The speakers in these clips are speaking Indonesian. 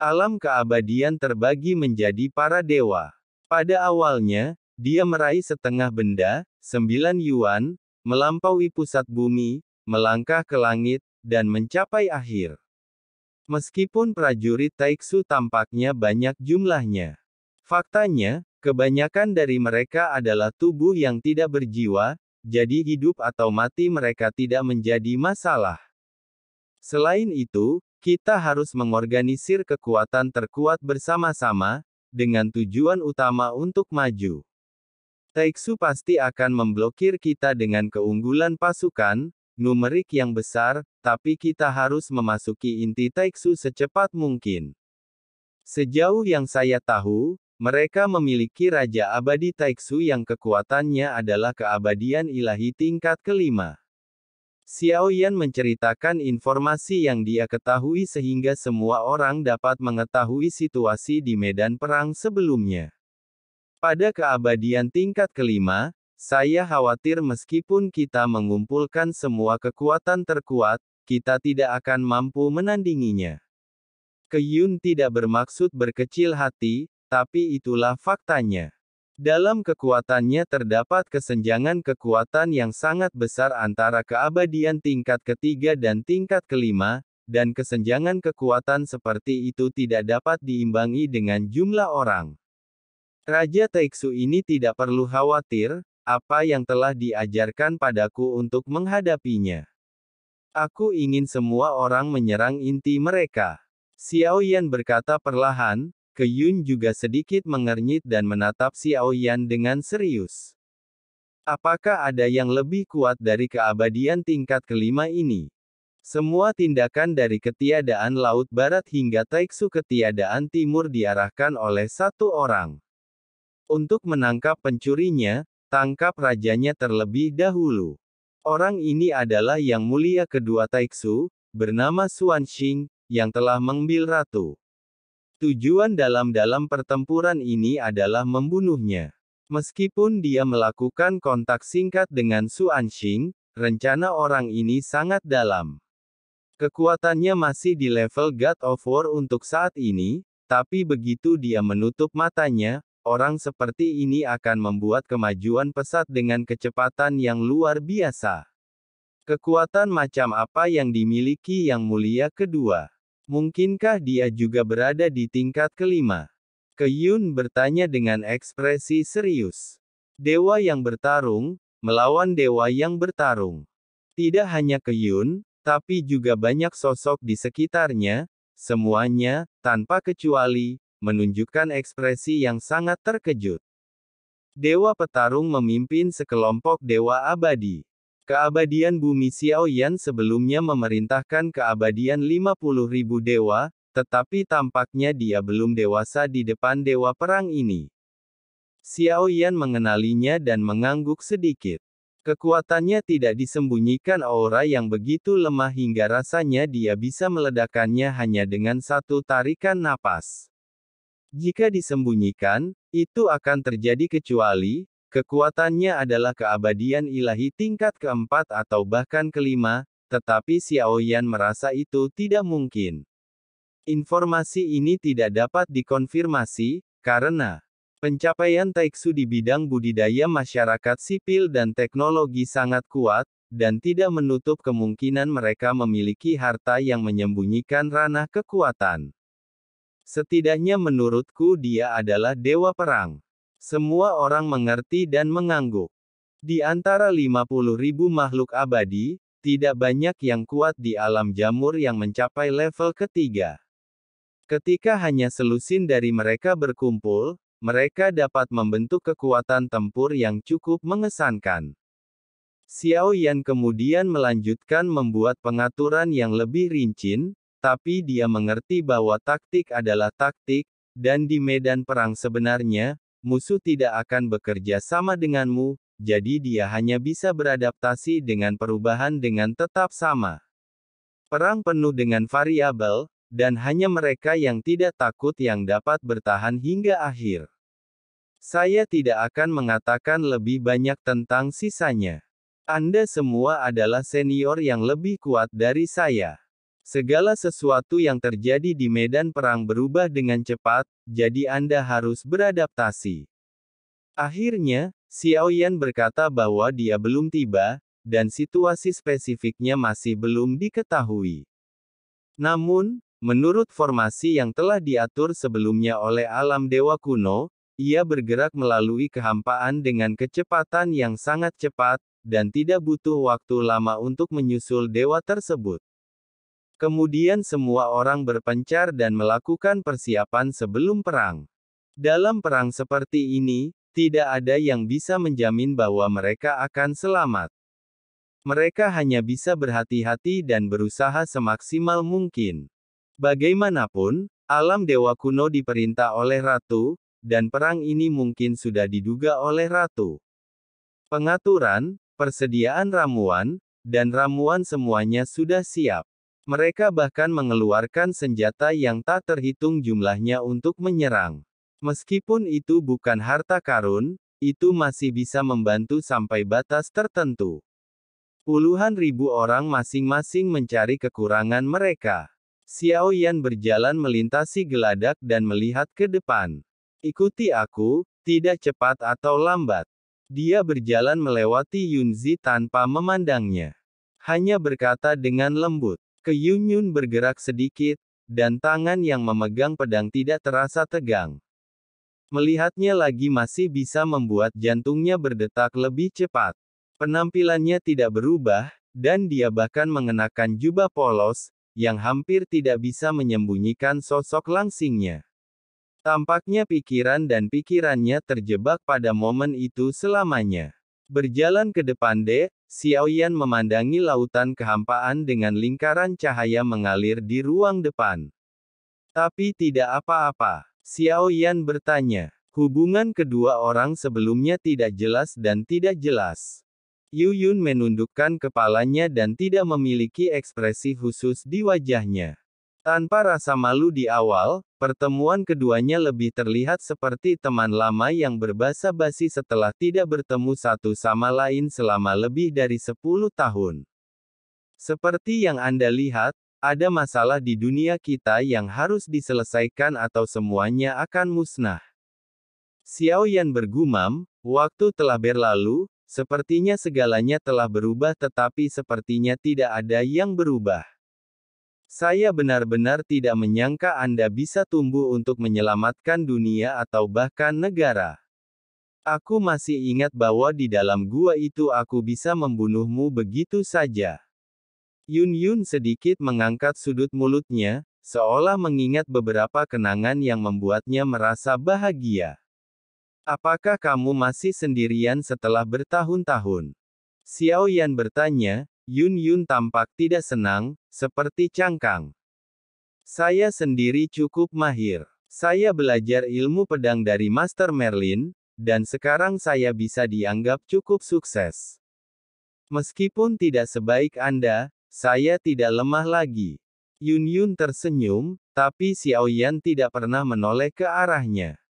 Alam keabadian terbagi menjadi para dewa. Pada awalnya, dia meraih setengah benda, 9 yuan, melampaui pusat bumi, melangkah ke langit, dan mencapai akhir. Meskipun prajurit Taiksu tampaknya banyak jumlahnya. Faktanya, kebanyakan dari mereka adalah tubuh yang tidak berjiwa, jadi hidup atau mati mereka tidak menjadi masalah. Selain itu, kita harus mengorganisir kekuatan terkuat bersama-sama, dengan tujuan utama untuk maju. Taiksu pasti akan memblokir kita dengan keunggulan pasukan, numerik yang besar, tapi kita harus memasuki inti Taiksu secepat mungkin. Sejauh yang saya tahu, mereka memiliki Raja Abadi Taiksu yang kekuatannya adalah keabadian ilahi tingkat kelima. Xiaoyan menceritakan informasi yang dia ketahui sehingga semua orang dapat mengetahui situasi di medan perang sebelumnya. Pada keabadian tingkat kelima, saya khawatir meskipun kita mengumpulkan semua kekuatan terkuat, kita tidak akan mampu menandinginya. Qiyun tidak bermaksud berkecil hati, tapi itulah faktanya. Dalam kekuatannya terdapat kesenjangan kekuatan yang sangat besar antara keabadian tingkat ketiga dan tingkat kelima, dan kesenjangan kekuatan seperti itu tidak dapat diimbangi dengan jumlah orang. Raja Taiksu ini tidak perlu khawatir, apa yang telah diajarkan padaku untuk menghadapinya. Aku ingin semua orang menyerang inti mereka. Xiaoyan berkata perlahan. Qiyun juga sedikit mengernyit dan menatap Xiaoyan dengan serius. Apakah ada yang lebih kuat dari keabadian tingkat kelima ini? Semua tindakan dari ketiadaan Laut Barat hingga Taiksu ketiadaan Timur diarahkan oleh satu orang. Untuk menangkap pencurinya, tangkap rajanya terlebih dahulu. Orang ini adalah yang mulia kedua Taiksu, bernama Xuanxing, yang telah mengambil ratu. Tujuan dalam pertempuran ini adalah membunuhnya. Meskipun dia melakukan kontak singkat dengan Xuanxing, rencana orang ini sangat dalam. Kekuatannya masih di level God of War untuk saat ini, tapi begitu dia menutup matanya, orang seperti ini akan membuat kemajuan pesat dengan kecepatan yang luar biasa. Kekuatan macam apa yang dimiliki yang mulia kedua? Mungkinkah dia juga berada di tingkat kelima? Qiyun bertanya dengan ekspresi serius. Dewa yang bertarung, melawan dewa yang bertarung. Tidak hanya Qiyun, tapi juga banyak sosok di sekitarnya, semuanya, tanpa kecuali, menunjukkan ekspresi yang sangat terkejut. Dewa petarung memimpin sekelompok dewa abadi. Keabadian bumi Xiaoyan sebelumnya memerintahkan keabadian 50.000 dewa, tetapi tampaknya dia belum dewasa di depan dewa perang ini. Xiaoyan mengenalinya dan mengangguk sedikit. Kekuatannya tidak disembunyikan aura yang begitu lemah hingga rasanya dia bisa meledakkannya hanya dengan satu tarikan napas. Jika disembunyikan, itu akan terjadi kecuali, kekuatannya adalah keabadian ilahi tingkat keempat atau bahkan kelima, tetapi Xiaoyan merasa itu tidak mungkin. Informasi ini tidak dapat dikonfirmasi, karena pencapaian Taiksu di bidang budidaya masyarakat sipil dan teknologi sangat kuat, dan tidak menutup kemungkinan mereka memiliki harta yang menyembunyikan ranah kekuatan. Setidaknya menurutku dia adalah dewa perang. Semua orang mengerti dan mengangguk. Di antara 50.000 makhluk abadi, tidak banyak yang kuat di alam jamur yang mencapai level ketiga. Ketika hanya selusin dari mereka berkumpul, mereka dapat membentuk kekuatan tempur yang cukup mengesankan. Xiaoyan kemudian melanjutkan membuat pengaturan yang lebih rinci, tapi dia mengerti bahwa taktik adalah taktik, dan di medan perang sebenarnya, musuh tidak akan bekerja sama denganmu, jadi dia hanya bisa beradaptasi dengan perubahan dengan tetap sama. Perang penuh dengan variabel, dan hanya mereka yang tidak takut yang dapat bertahan hingga akhir. Saya tidak akan mengatakan lebih banyak tentang sisanya. Anda semua adalah senior yang lebih kuat dari saya. Segala sesuatu yang terjadi di medan perang berubah dengan cepat, jadi Anda harus beradaptasi. Akhirnya, Xiao Yan berkata bahwa dia belum tiba, dan situasi spesifiknya masih belum diketahui. Namun, menurut formasi yang telah diatur sebelumnya oleh alam dewa kuno, ia bergerak melalui kehampaan dengan kecepatan yang sangat cepat, dan tidak butuh waktu lama untuk menyusul dewa tersebut. Kemudian semua orang berpencar dan melakukan persiapan sebelum perang. Dalam perang seperti ini, tidak ada yang bisa menjamin bahwa mereka akan selamat. Mereka hanya bisa berhati-hati dan berusaha semaksimal mungkin. Bagaimanapun, alam dewa kuno diperintah oleh ratu, dan perang ini mungkin sudah diduga oleh ratu. Pengaturan, persediaan ramuan, dan ramuan semuanya sudah siap. Mereka bahkan mengeluarkan senjata yang tak terhitung jumlahnya untuk menyerang. Meskipun itu bukan harta karun, itu masih bisa membantu sampai batas tertentu. Puluhan ribu orang masing-masing mencari kekurangan mereka. Xiao Yan berjalan melintasi geladak dan melihat ke depan. Ikuti aku, tidak cepat atau lambat. Dia berjalan melewati Yunzi tanpa memandangnya. Hanya berkata dengan lembut. Ke Yun bergerak sedikit, dan tangan yang memegang pedang tidak terasa tegang. Melihatnya lagi masih bisa membuat jantungnya berdetak lebih cepat. Penampilannya tidak berubah, dan dia bahkan mengenakan jubah polos, yang hampir tidak bisa menyembunyikan sosok langsingnya. Tampaknya pikiran dan pikirannya terjebak pada momen itu selamanya. Berjalan ke depan Xiao Yan memandangi lautan kehampaan dengan lingkaran cahaya mengalir di ruang depan. Tapi tidak apa-apa. Xiao Yan bertanya. Hubungan kedua orang sebelumnya tidak jelas dan tidak jelas. Yu Yun menundukkan kepalanya dan tidak memiliki ekspresi khusus di wajahnya. Tanpa rasa malu di awal, pertemuan keduanya lebih terlihat seperti teman lama yang berbasa-basi setelah tidak bertemu satu sama lain selama lebih dari 10 tahun. Seperti yang Anda lihat, ada masalah di dunia kita yang harus diselesaikan atau semuanya akan musnah. Xiao Yan bergumam, waktu telah berlalu, sepertinya segalanya telah berubah tetapi sepertinya tidak ada yang berubah. Saya benar-benar tidak menyangka Anda bisa tumbuh untuk menyelamatkan dunia atau bahkan negara. Aku masih ingat bahwa di dalam gua itu aku bisa membunuhmu begitu saja. Yun sedikit mengangkat sudut mulutnya, seolah mengingat beberapa kenangan yang membuatnya merasa bahagia. Apakah kamu masih sendirian setelah bertahun-tahun? Xiao Yan bertanya. Yun tampak tidak senang, seperti cangkang. Saya sendiri cukup mahir. Saya belajar ilmu pedang dari Master Merlin, dan sekarang saya bisa dianggap cukup sukses. Meskipun tidak sebaik Anda, saya tidak lemah lagi. Yun tersenyum, tapi Xiao Yan tidak pernah menoleh ke arahnya.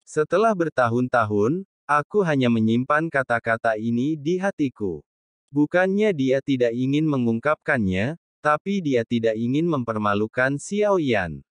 Setelah bertahun-tahun, aku hanya menyimpan kata-kata ini di hatiku. Bukannya dia tidak ingin mengungkapkannya, tapi dia tidak ingin mempermalukan Xiao Yan.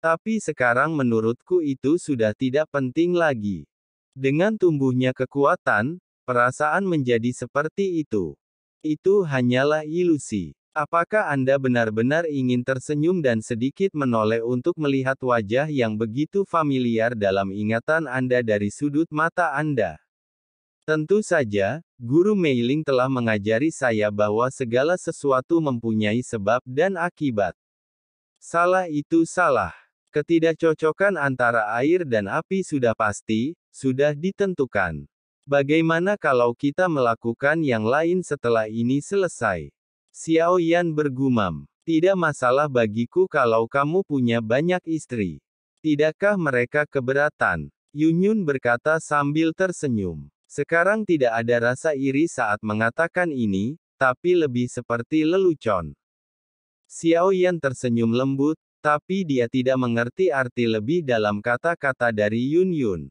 Tapi sekarang menurutku itu sudah tidak penting lagi. Dengan tumbuhnya kekuatan, perasaan menjadi seperti itu. Itu hanyalah ilusi. Apakah Anda benar-benar ingin tersenyum dan sedikit menoleh untuk melihat wajah yang begitu familiar dalam ingatan Anda dari sudut mata Anda? Tentu saja, Guru Meiling telah mengajari saya bahwa segala sesuatu mempunyai sebab dan akibat. Salah itu salah. Ketidakcocokan antara air dan api sudah pasti, sudah ditentukan. Bagaimana kalau kita melakukan yang lain setelah ini selesai? Xiao Yan bergumam. Tidak masalah bagiku kalau kamu punya banyak istri. Tidakkah mereka keberatan? Yun berkata sambil tersenyum. Sekarang tidak ada rasa iri saat mengatakan ini, tapi lebih seperti lelucon. Xiao Yan tersenyum lembut, tapi dia tidak mengerti arti lebih dalam kata-kata dari Yun.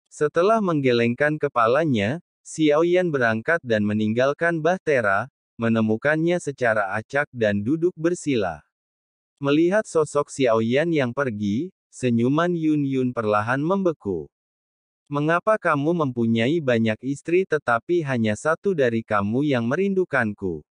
Setelah menggelengkan kepalanya, Xiao Yan berangkat dan meninggalkan Bahtera, menemukannya secara acak dan duduk bersila. Melihat sosok Xiao Yan yang pergi, senyuman Yun Yun perlahan membeku. Mengapa kamu mempunyai banyak istri tetapi hanya satu dari kamu yang merindukanku?